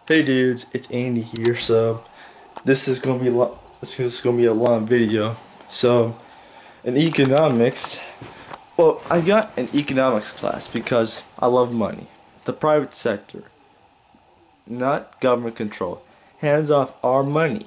Hey dudes, it's Andy here. So this is gonna be a long video. So in economics, well, I got an economics class because I love money. The private sector, not government control, hands off our money.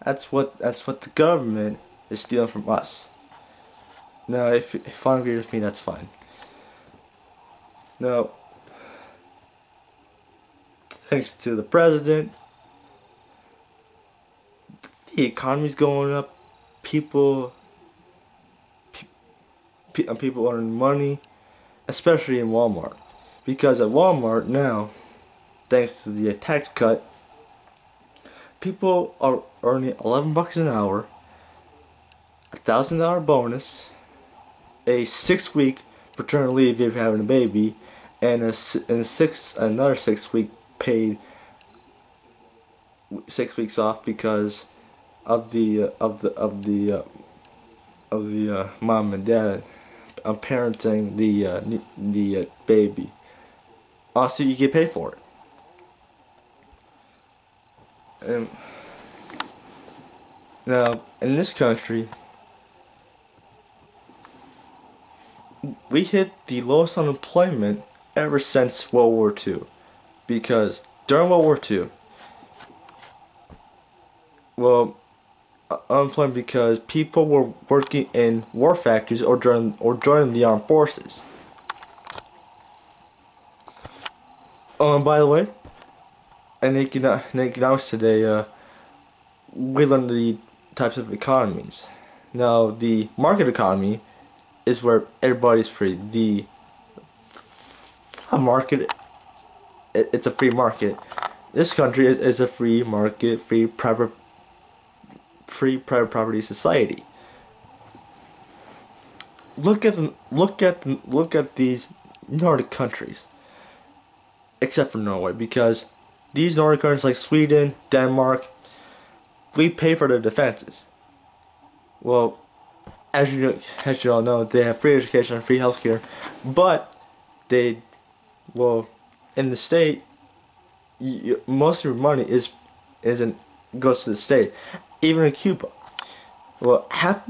That's what the government is stealing from us. Now, if you don't agree with me, that's fine. Now, thanks to the president, the economy's going up. People people earning money, especially in Walmart. Because at Walmart now, thanks to the tax cut, people are earning 11 bucks an hour, $1,000 bonus, a 6-week paternity leave if you're having a baby, and another 6-week paid 6 weeks off because of the mom and dad parenting the baby. Also, you get paid for it. And now, in this country, we hit the lowest unemployment ever since World War II. Because during World War II, well, unemployment because people were working in war factories or joining the armed forces. By the way, in economics today, we learned the types of economies. Now, the market economy is where everybody's free. The market, it's a free market. This country is a free market, free private property society. Look at these Nordic countries, except for Norway, because these Nordic countries like Sweden, Denmark, we pay for their defenses. Well, as you all know, they have free education and free healthcare, but they, well, in the state, most of your money isn't goes to the state. Even in Cuba, well, half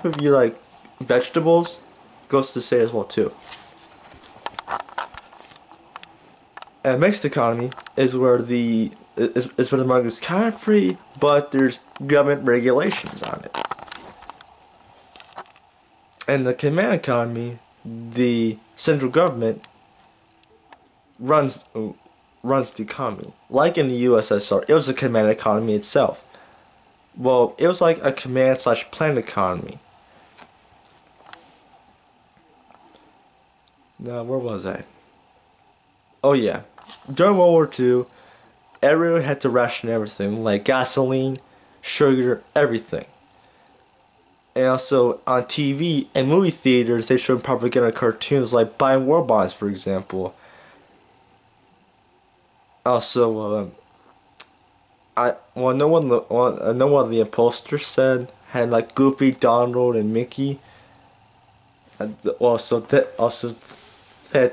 of your like vegetables goes to the state as well too. And mixed economy is where the market is kind of free, but there's government regulations on it. And the command economy, the central government runs the economy. Like in the USSR, it was a command economy itself. Well, it was like a command/planned economy. Now, where was I? Oh yeah, during World War II, everyone had to ration everything, like gasoline, sugar, everything. And also on TV and movie theaters, they showed propaganda cartoons like buying war bonds, for example. Also, no one of the posters said had like Goofy, Donald, and Mickey. And also led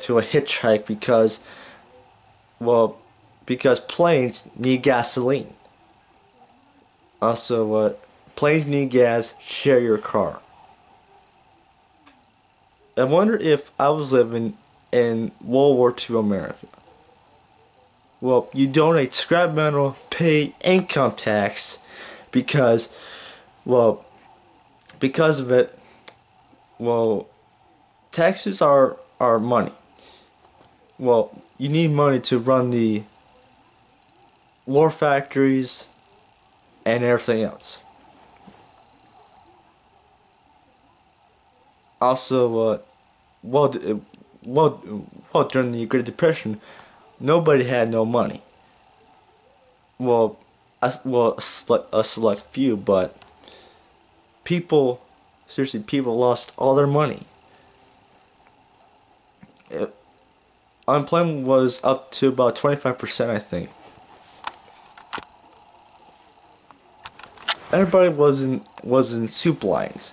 to a hitchhike because planes need gasoline. Also, planes need gas. Share your car. I wonder if I was living in World War II America. Well, you donate scrap metal, pay income tax, because, well, because of it, well, taxes are money. Well, you need money to run the war factories and everything else. Also, well, during the Great Depression, nobody had no money. Well, a select few, but people, seriously, people lost all their money. It, Unemployment was up to about 25%, I think. Everybody was in soup lines.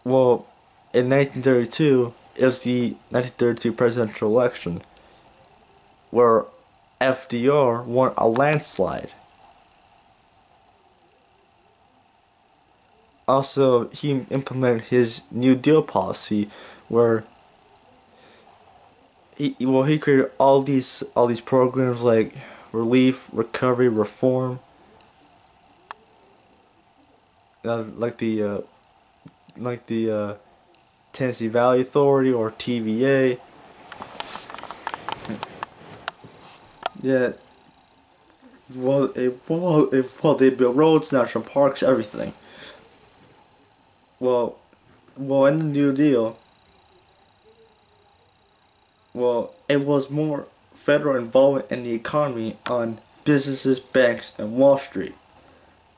Well, in 1932, it was the 1932 presidential election where FDR won a landslide. Also, he implemented his New Deal policy where he created all these programs like relief, recovery, reform, like the Tennessee Valley Authority or TVA. Yeah, well, they built roads, national parks, everything. Well, in the New Deal, it was more federal involvement in the economy on businesses, banks, and Wall Street.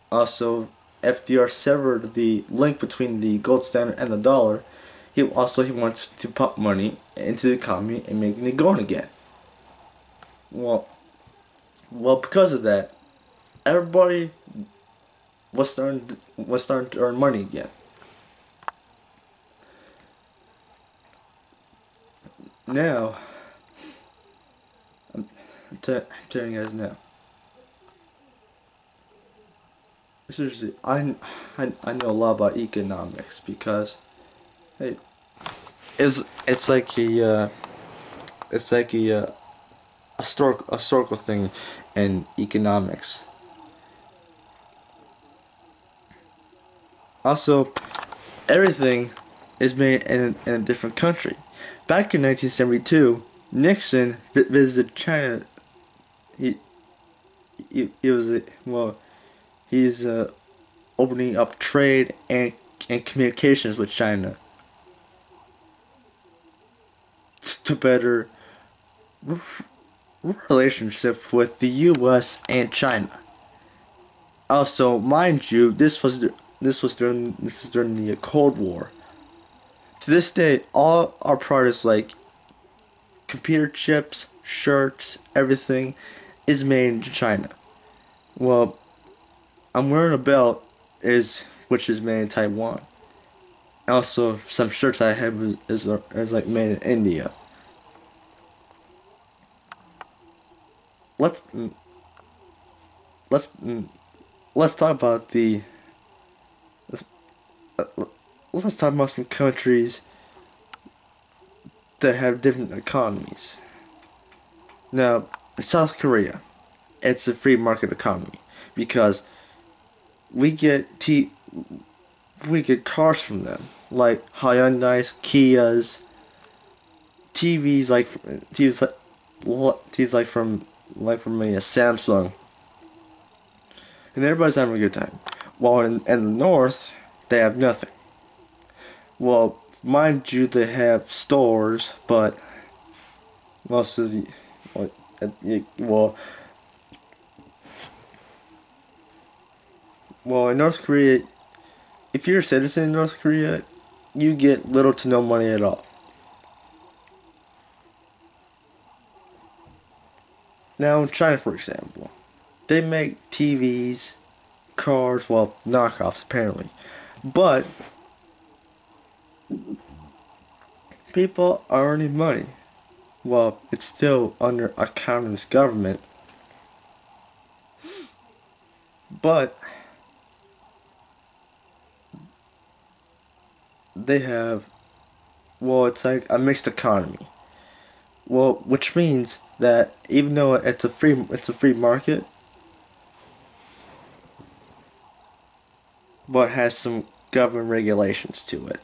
Also, FDR severed the link between the gold standard and the dollar. He wants to pump money into the economy and making it going again. Well, because of that, everybody was starting to earn money again. Now, I'm telling you guys now. Seriously, I know a lot about economics because hey, it's like a historical thing in economics. Also, everything is made in a different country. Back in 1972, Nixon visited China. He he was he's opening up trade and communications with China to better relationship with the U.S. and China. Also, mind you, this was during the Cold War. To this day, all our products like computer chips, shirts, everything is made in China. Well, I'm wearing a belt which is made in Taiwan. Also, some shirts I have is like made in India. Let's let's let's talk about let's, uh, let's talk about some countries that have different economies. Now, South Korea, it's a free market economy because we get t we get cars from them like Hyundai's, Kias, TVs like TVs from a Samsung, and everybody's having a good time. While in the north, they have nothing. Well, mind you, they have stores, but most of the well, well, in North Korea, if you're a citizen in North Korea, you get little to no money at all. Now, in China, for example, they make TVs, cars, well, knockoffs apparently, but people are earning money. Well, it's still under a communist government, but they have, it's like a mixed economy. Well, which means that even though it's a free market, but has some government regulations to it.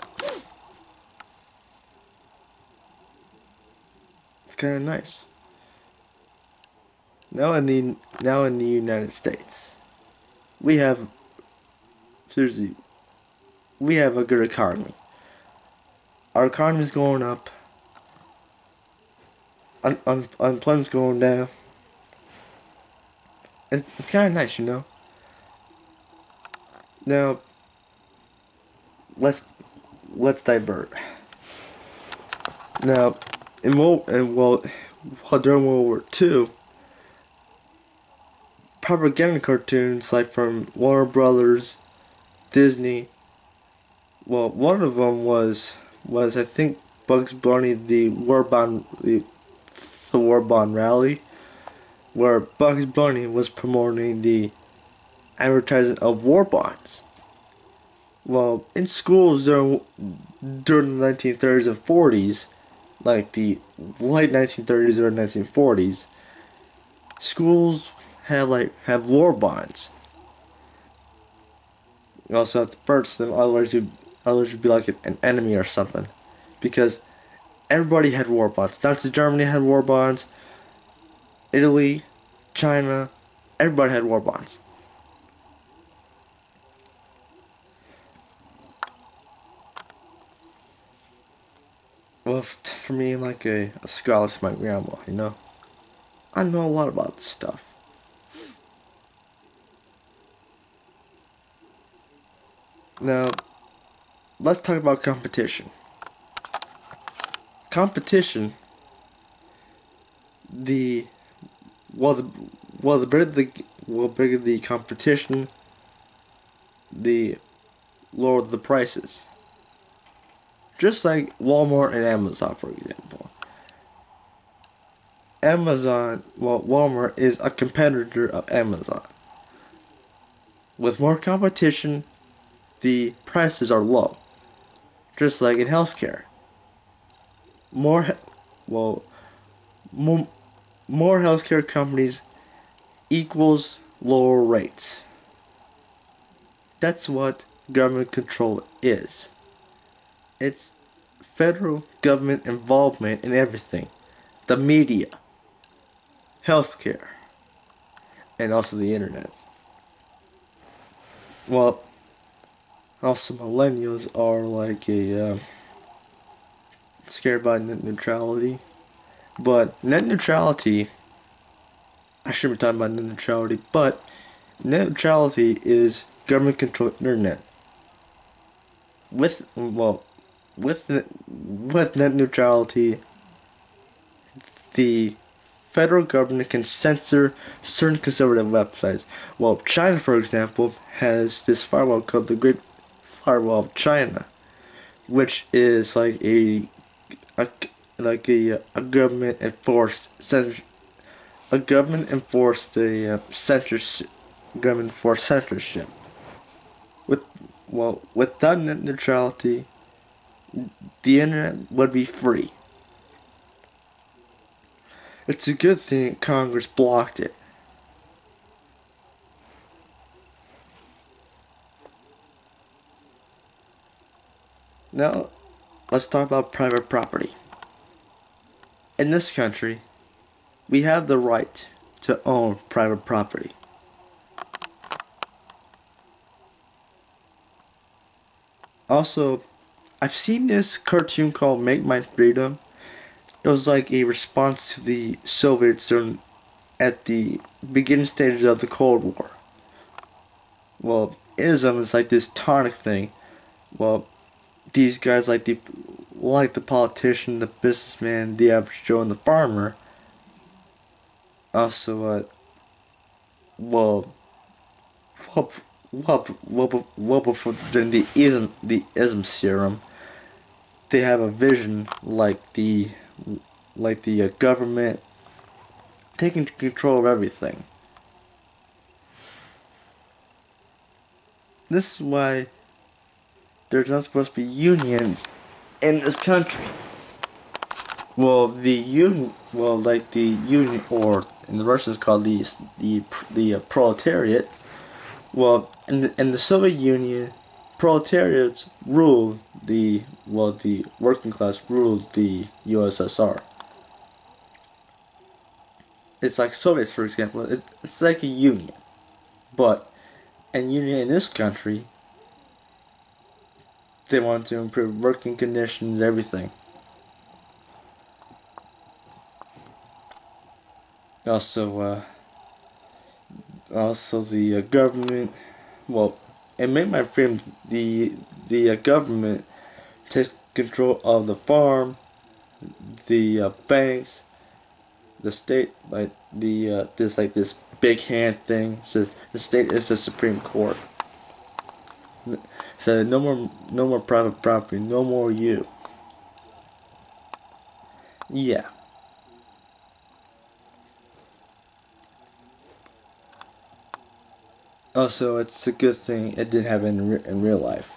It's kind of nice. Now in the United States, we have seriously we have a good economy. Our economy is going up. Unemployment's going down, and it's kind of nice. Now let's divert. Now, during World War II, propaganda cartoons like from Warner Brothers, Disney. Well, one of them was I think Bugs Bunny the War Bond rally, where Bugs Bunny was promoting the advertising of war bonds. Well, in schools during the 1930s and 40s, like the late 1930s or 1940s, schools have war bonds. You also have to purchase them, otherwise you'd be like an enemy or something, because everybody had war bonds. Nazi Germany had war bonds. Italy, China, everybody had war bonds. Well, for me, I'm like a scholar to my grandma, you know? I know a lot about this stuff. Now, let's talk about competition. Competition, the well, the well, the bigger the competition, the lower the prices. Just like Walmart and Amazon, for example. Walmart is a competitor of Amazon. With more competition, the prices are low. Just like in healthcare. More, well, more, more healthcare companies equals lower rates. That's what government control is. It's federal government involvement in everything. The media, healthcare, and also the internet. Well, also millennials are like scared by net neutrality. But net neutrality, I shouldn't be talking about net neutrality, but net neutrality is government controlled internet. With net neutrality, the federal government can censor certain conservative websites. Well, China, for example, has this firewall called the Great Firewall of China, which is a a government enforced censorship. Government enforced censorship. With without net neutrality, the internet would be free. It's a good thing Congress blocked it. Now, let's talk about private property. In this country, we have the right to own private property. Also, I've seen this cartoon called Make My Freedom. It was like a response to the Soviets at the beginning stages of the Cold War. Well, ism is like this tonic thing. Well, these guys like the politician, the businessman, the average Joe, and the farmer. Also, well, before the ism serum, they have a vision like the government taking control of everything. This is why there's not supposed to be unions in this country. Like the union, or in the Russian it's called the proletariat. Well, in the Soviet Union, proletariats ruled the working class ruled the USSR. It's like Soviets, for example. It's like a union, but union in this country, they want to improve working conditions, everything. Also, the government. Well, it made my friend the government take control of the farm, the banks, the state, like this big hand thing. So the state is the Supreme Court. So no more private property, no more you. Yeah. Also, it's a good thing it didn't happen in real life.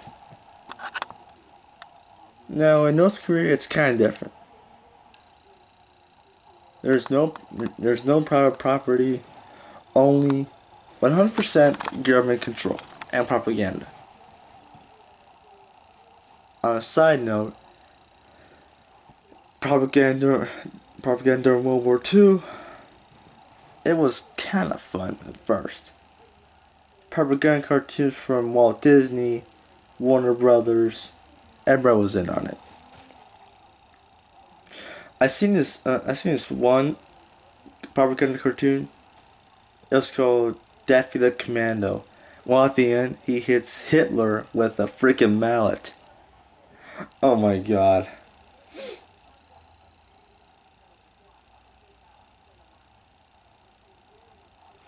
Now, in North Korea, it's kind of different. There's no there's no private property, only 100% government control and propaganda. On a side note, propaganda propaganda during World War II, it was kind of fun at first. Propaganda cartoons from Walt Disney, Warner Brothers, everybody was in on it. I seen this one propaganda cartoon. It was called Daffy the Commando. Well, at the end, he hits Hitler with a freaking mallet. Oh my god.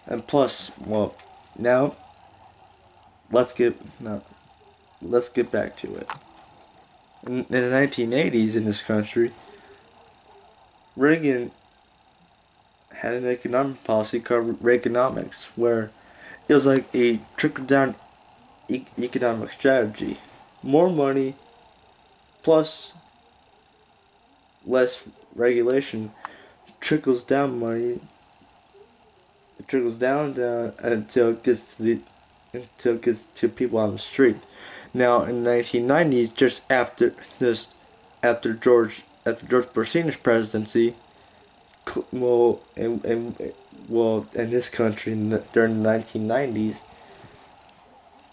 And plus, well, now let's get now let's get back to it. In the 1980s in this country, Reagan had an economic policy called Reaganomics, where it was like a trickle down economic strategy. More money plus less regulation trickles down money. It trickles down until it gets to people on the street. Now in the 1990s, just after George Bush Senior's presidency, well, in this country during the 1990s,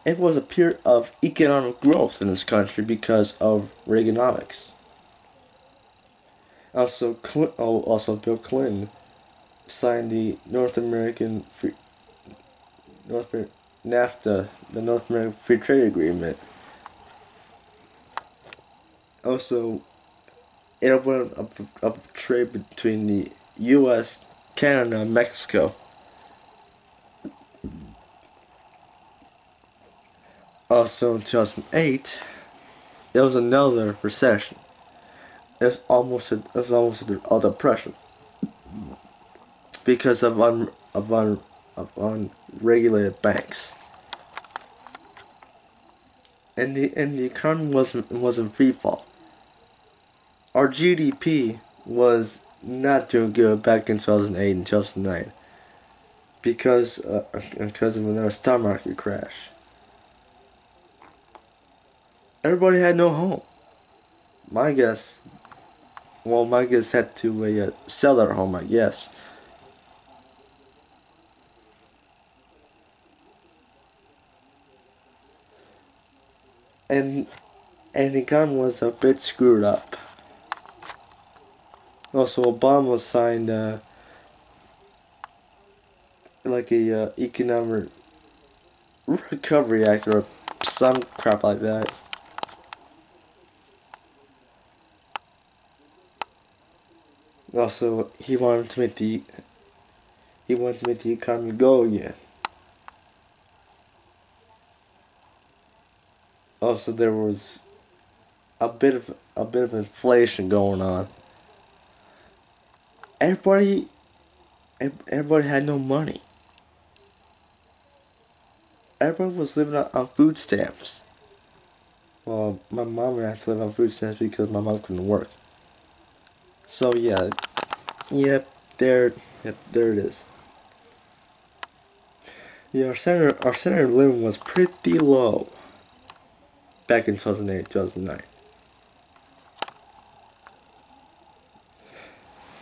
it was a period of economic growth in this country because of Reaganomics. Also Bill Clinton signed the North American NAFTA, the North American Free Trade Agreement. Also, it opened up trade between the U.S., Canada, and Mexico. Also, in 2008, there was another recession. It was almost a depression because of unregulated banks, and the economy wasn't free fall. Our GDP was not doing good back in 2008 and 2009 because of another stock market crash. Everybody had no home. My guess, my guess had to sell their home, I guess. And the economy was a bit screwed up. Also, Obama signed like a economic recovery act or some crap like that. Also, he wanted to make the economy go again. Also, there was a bit of inflation going on. Everybody everybody had no money. Everybody was living on food stamps. Well, my mom and I had to live on food stamps because my mom couldn't work. So yeah, yep, there it is. Yeah, our standard of living was pretty low back in 2008, 2009.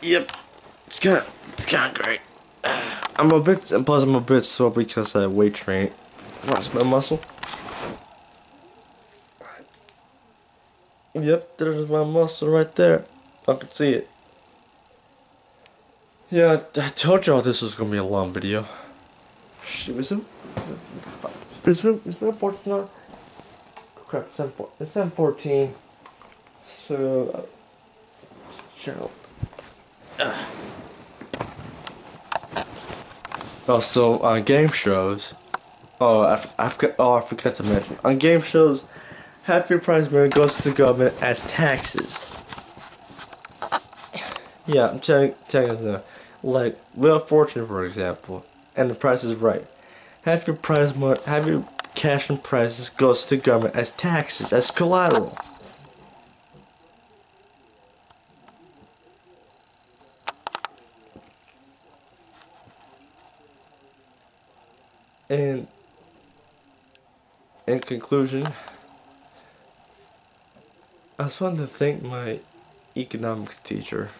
Yep, it's kind of great. I'm a bit sore because I weight train. Lost my muscle. Yep, there's my muscle right there. I can see it. Yeah, I told y'all this was gonna be a long video. Shit, it's been 14 now. Crap, it's 7:14. So, chill. Also, on game shows. I forgot to mention. On game shows, half your prize money goes to the government as taxes. Yeah, I'm telling you now. Like Wheel of Fortune, for example, and The Price is Right. Have your cash and prizes goes to the government as taxes, as collateral. And in conclusion, I just wanted to thank my economics teacher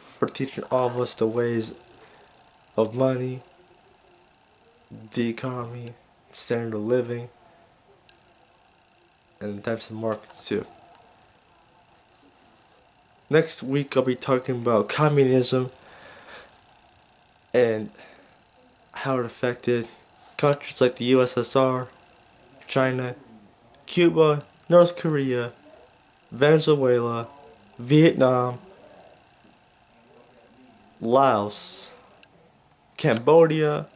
for teaching all of us the ways of money, the economy, standard of living, and the types of markets too. Next week I'll be talking about communism and how it affected countries like the USSR, China, Cuba, North Korea, Venezuela, Vietnam, Laos, Cambodia,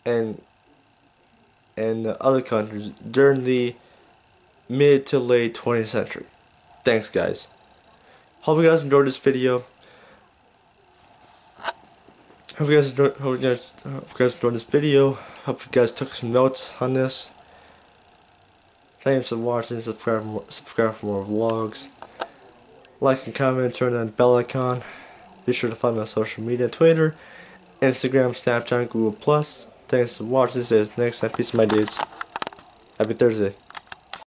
and other countries during the mid to late 20th century. Thanks, guys. Hope you guys enjoyed this video. Hope you guys enjoyed this video. Hope you guys took some notes on this. Thanks for watching. Subscribe for more vlogs. Like and comment. Turn on the bell icon. Be sure to follow me on social media: Twitter, Instagram, Snapchat, Google+. Thanks for watching. See you next time. Peace, my dudes. Happy Thursday.